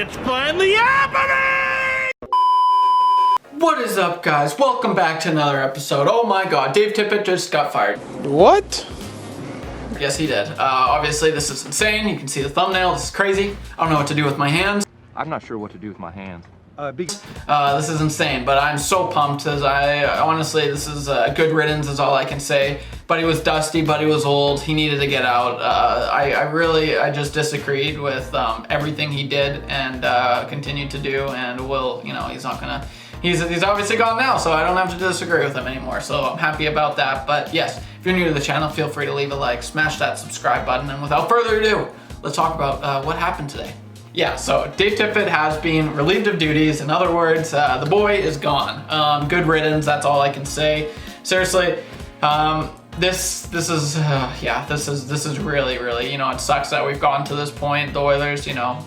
It's finally happening! What is up, guys? Welcome back to another episode. Oh my god, Dave Tippet just got fired. What? Yes, he did. Obviously, this is insane. You can see the thumbnail. This is crazy. I don't know what to do with my hands. I'm not sure what to do with my hands. This is insane, but I'm so pumped as honestly, this is good riddance is all I can say. Buddy was dusty, Buddy was old, he needed to get out. I just disagreed with everything he did and continued to do, and he's not gonna, he's obviously gone now, so I don't have to disagree with him anymore, so I'm happy about that. But yes, if you're new to the channel, feel free to leave a like, smash that subscribe button, and without further ado, let's talk about what happened today. Yeah, so Dave Tippet has been relieved of duties. In other words, the boy is gone. Good riddance, that's all I can say. Seriously, this is really, it sucks that we've gotten to this point. The Oilers,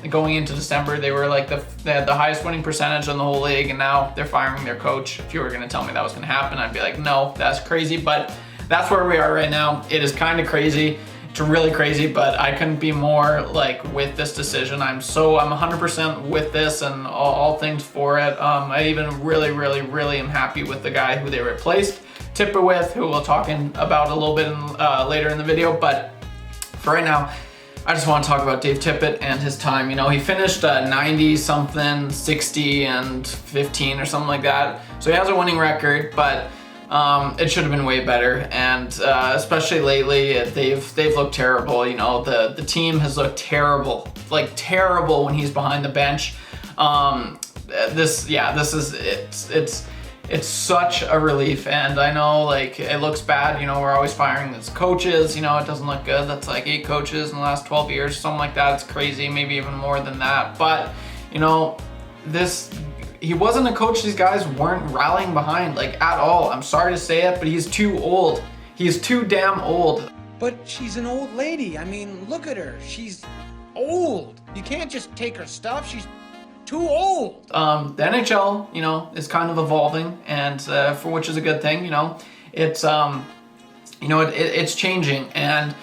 going into December, they were like they had the highest winning percentage in the whole league, and now they're firing their coach. If you were gonna tell me that was gonna happen, I'd be like, no, that's crazy, but that's where we are right now. It is kind of crazy. It's really crazy, but I couldn't be more like with this decision. I'm 100% with this and all things for it. I even really am happy with the guy who they replaced Tippett with, who we'll talk about a little bit later in the video. But for right now, I just want to talk about Dave Tippet and his time. He finished 90 something, 60 and 15 or something like that. So he has a winning record, but it should have been way better, and especially lately, they've looked terrible. The team has looked terrible, like terrible when he's behind the bench. It's such a relief, and I know like it looks bad. We're always firing these coaches. It doesn't look good. That's like 8 coaches in the last 12 years, something like that. It's crazy, maybe even more than that. But he wasn't a coach these guys weren't rallying behind, like, at all. I'm sorry to say it, but he's too old. He's too damn old. But she's an old lady. I mean, look at her. She's old. You can't just take her stuff. She's too old. The NHL, is kind of evolving, and for which is a good thing. It's it's changing, and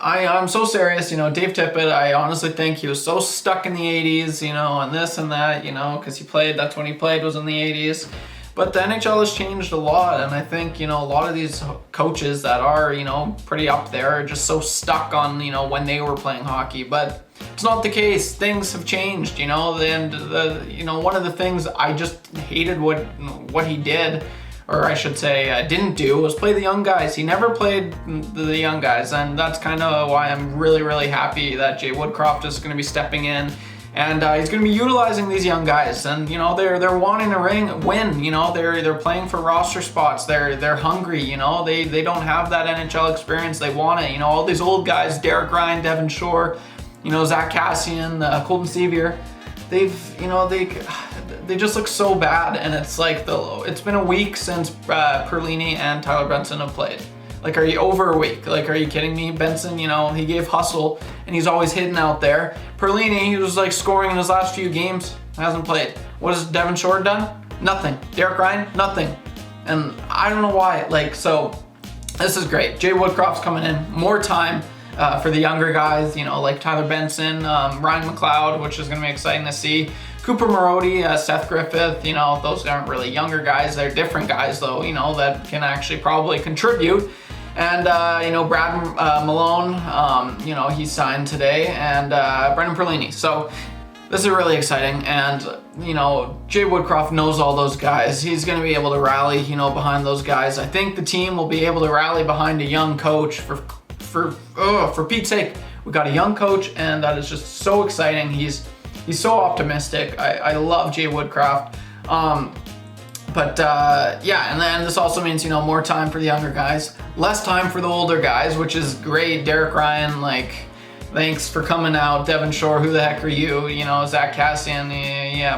I'm so serious. Dave Tippet, I honestly think he was so stuck in the 80s, and this and that, because that's when he played, was in the 80s. But the NHL has changed a lot, and I think, a lot of these coaches that are, pretty up there are just so stuck on, when they were playing hockey. But it's not the case. Things have changed, and one of the things I just hated what he did, or I should say didn't do, was play the young guys. He never played the young guys, and that's kind of why I'm really happy that Jay Woodcroft is going to be stepping in, and he's going to be utilizing these young guys. And they're wanting to win. They're playing for roster spots. They're hungry. They don't have that NHL experience. They want it. All these old guys, Derek Ryan, Devin Shore, Zach Cassian, Colton Sevier. They just look so bad, and it's like it's been a week since Perlini and Tyler Benson have played. Like, are you over a week? Like, are you kidding me? Benson, he gave hustle, and he's always hidden out there. Perlini, he was like scoring in his last few games, hasn't played. What has Devin Shore done? Nothing. Derek Ryan? Nothing. And I don't know why. So this is great. Jay Woodcroft's coming in, more time for the younger guys, like Tyler Benson, Ryan McLeod, which is going to be exciting to see. Cooper Marody, Seth Griffith, those aren't really younger guys. They're different guys, though, that can actually probably contribute. And, Brad Malone, he signed today, and Brendan Perlini. So this is really exciting. And, Jay Woodcroft knows all those guys. He's going to be able to rally, behind those guys. I think the team will be able to rally behind a young coach for Pete's sake. We got a young coach, and that is just so exciting. He's so optimistic. I love Jay Woodcroft. And then this also means, more time for the younger guys, less time for the older guys, which is great. Derek Ryan, thanks for coming out. Devin Shore, who the heck are you? Zach Cassian,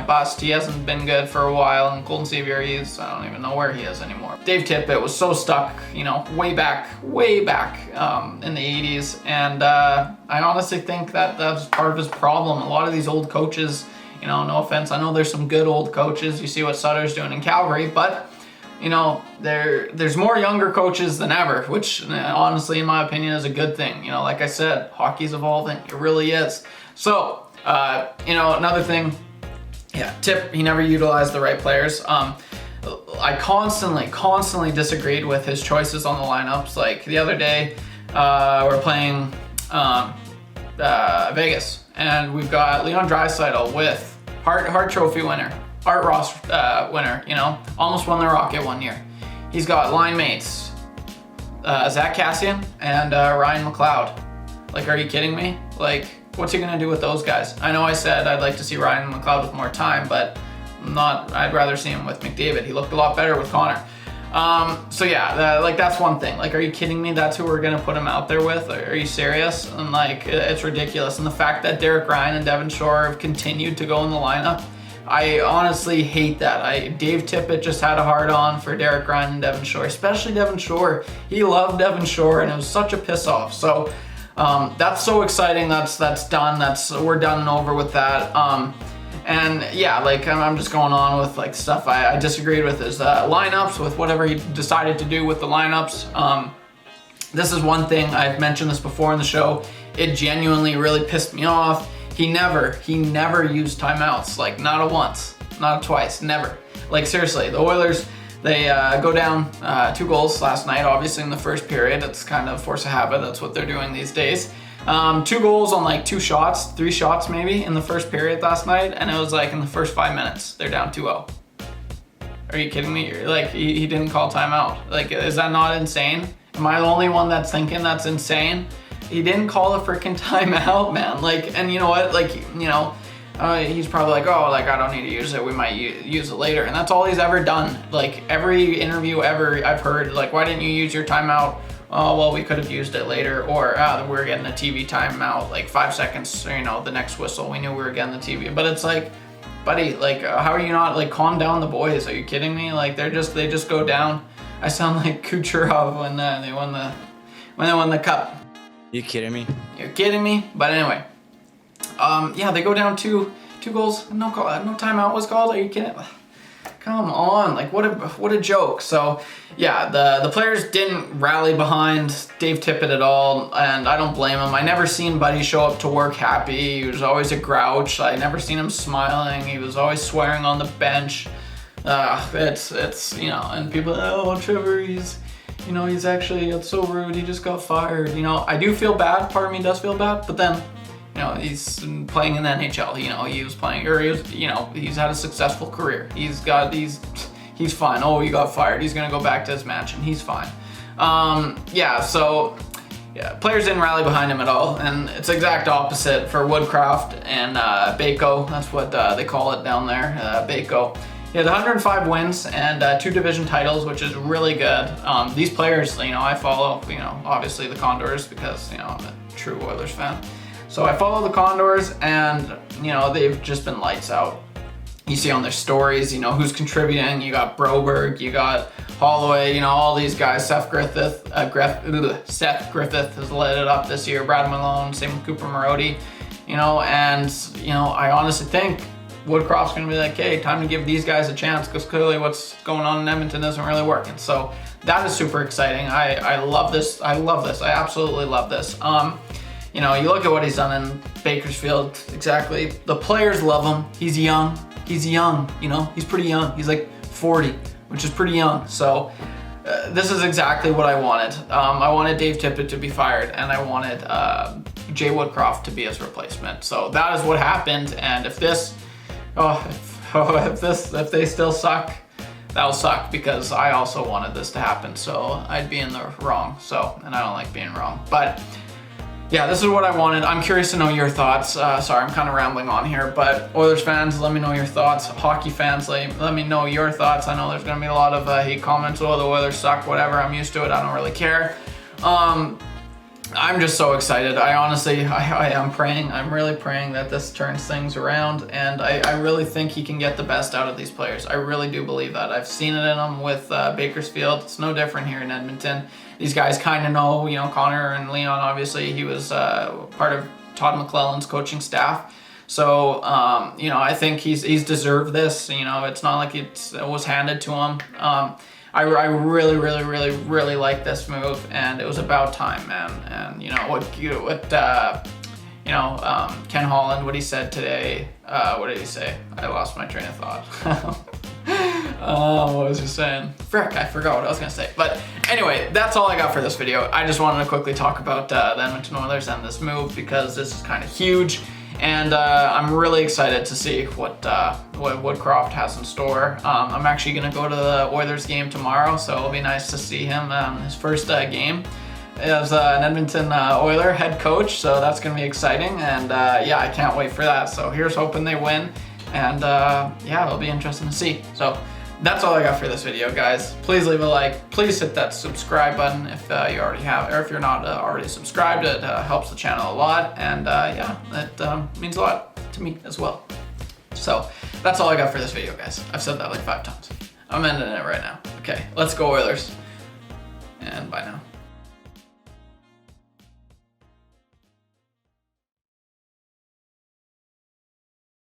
bust. He hasn't been good for a while. And Colton Sevier, I don't even know where he is anymore. Dave Tippet was so stuck, way back in the 80s. And I honestly think that was part of his problem. A lot of these old coaches, no offense, I know there's some good old coaches. You see what Sutter's doing in Calgary, but there's more younger coaches than ever, which honestly, in my opinion, is a good thing. Like I said, hockey's evolving. It really is. So Another thing, Tip, he never utilized the right players. I constantly disagreed with his choices on the lineups. Like the other day, we're playing Vegas, and we've got Leon Draisaitl with Hart Trophy winner, Art Ross winner, almost won the Rocket one year. He's got line mates, Zach Cassian and Ryan McLeod. Like, are you kidding me? Like, what's he gonna do with those guys? I know I said I'd like to see Ryan McLeod with more time, but I'd rather see him with McDavid. He looked a lot better with Connor. That's one thing. Like, are you kidding me? That's who we're gonna put him out there with? Are you serious? And like, it's ridiculous. And the fact that Derek Ryan and Devon Shore have continued to go in the lineup, I honestly hate that. Dave Tippet just had a hard on for Derek Ryan and Devon Shore, especially Devon Shore. He loved Devon Shore, and it was such a piss off. So that's so exciting. That's done. We're done and over with that. I'm just going on with like stuff I disagreed with his lineups, with whatever he decided to do with the lineups. This is one thing, I've mentioned this before in the show. It genuinely really pissed me off. He never used timeouts, like not a once, not a twice, never. Like seriously, the Oilers, they go down 2 goals last night, obviously in the first period. It's kind of force of habit, that's what they're doing these days. 2 goals on like 3 shots maybe in the first period last night, and it was like in the first 5 minutes, they're down 2-0. Are you kidding me? Like, he didn't call timeout. Like, is that not insane? Am I the only one that's thinking that's insane? He didn't call a freaking timeout, man. Like, and you know what? Like, he's probably like, oh, like I don't need to use it. We might use it later. And that's all he's ever done. Like every interview ever I've heard, like, why didn't you use your timeout? Oh, well, we could have used it later. Or we're getting a TV timeout, like 5 seconds, the next whistle. We knew we were getting the TV. But it's like, buddy, like, how are you not, like, calm down the boys? Are you kidding me? Like, they just go down. I sound like Kucherov when they won the cup. You kidding me? You're kidding me? But anyway, they go down two goals. No timeout was called. Are you kidding? Come on, like what a joke. So yeah, the players didn't rally behind Dave Tippet at all, and I don't blame him. I never seen Buddy show up to work happy. He was always a grouch. I never seen him smiling. He was always swearing on the bench. It's and people, oh, Trevor, he's actually, it's so rude. He just got fired. I do feel bad. Part of me does feel bad, but then, he's playing in the NHL. He was playing, or he's had a successful career. He's fine. Oh, he got fired. He's gonna go back to his mansion. He's fine. Players didn't rally behind him at all, and it's exact opposite for Woodcroft and Bako. That's what they call it down there, Bako. He has 105 wins and 2 division titles, which is really good. These players, I follow, obviously the Condors because, I'm a true Oilers fan. So I follow the Condors, and, they've just been lights out. You see on their stories, who's contributing. You got Broberg, you got Holloway, all these guys. Seth Griffith has lit it up this year. Brad Malone, same with Cooper Marody, I honestly think Woodcroft's going to be like, hey, time to give these guys a chance, because clearly what's going on in Edmonton isn't really working. So that is super exciting. I love this. I absolutely love this. You look at what he's done in Bakersfield. Exactly. The players love him. He's young. He's pretty young. He's like 40, which is pretty young. So this is exactly what I wanted. I wanted Dave Tippett to be fired, and I wanted Jay Woodcroft to be his replacement. So that is what happened. And if they still suck, that'll suck, because I also wanted this to happen. So I'd be in the wrong. And I don't like being wrong. But yeah, this is what I wanted. I'm curious to know your thoughts. Sorry, I'm kind of rambling on here, but Oilers fans, let me know your thoughts. Hockey fans, let me know your thoughts. I know there's going to be a lot of hate comments. Oh, the Oilers suck, whatever. I'm used to it. I don't really care. I'm just so excited. I am praying. I'm really praying that this turns things around, and I really think he can get the best out of these players. I really do believe that. I've seen it in them with Bakersfield. It's no different here in Edmonton. These guys kind of know, Connor and Leon, obviously, he was part of Todd McClellan's coaching staff. So, I think he's deserved this. It's not like it was handed to him. I really, really, really, really like this move, and it was about time, man. And you know, Ken Holland, what he said today. What did he say? I lost my train of thought. What was he saying? Frick, I forgot what I was gonna say. But anyway, that's all I got for this video. I just wanted to quickly talk about the Edmonton Oilers and this move because this is kind of huge. And I'm really excited to see what Woodcroft has in store. I'm actually gonna go to the Oilers game tomorrow, so it'll be nice to see him his first game as an Edmonton Oiler head coach. So that's gonna be exciting, and yeah, I can't wait for that. So here's hoping they win, and yeah, it'll be interesting to see. So that's all I got for this video, guys. Please leave a like. Please hit that subscribe button if you already have, or if you're not already subscribed. It helps the channel a lot, and yeah, it means a lot to me as well. So that's all I got for this video, guys. I've said that like 5 times. I'm ending it right now. Okay, let's go Oilers, and bye now.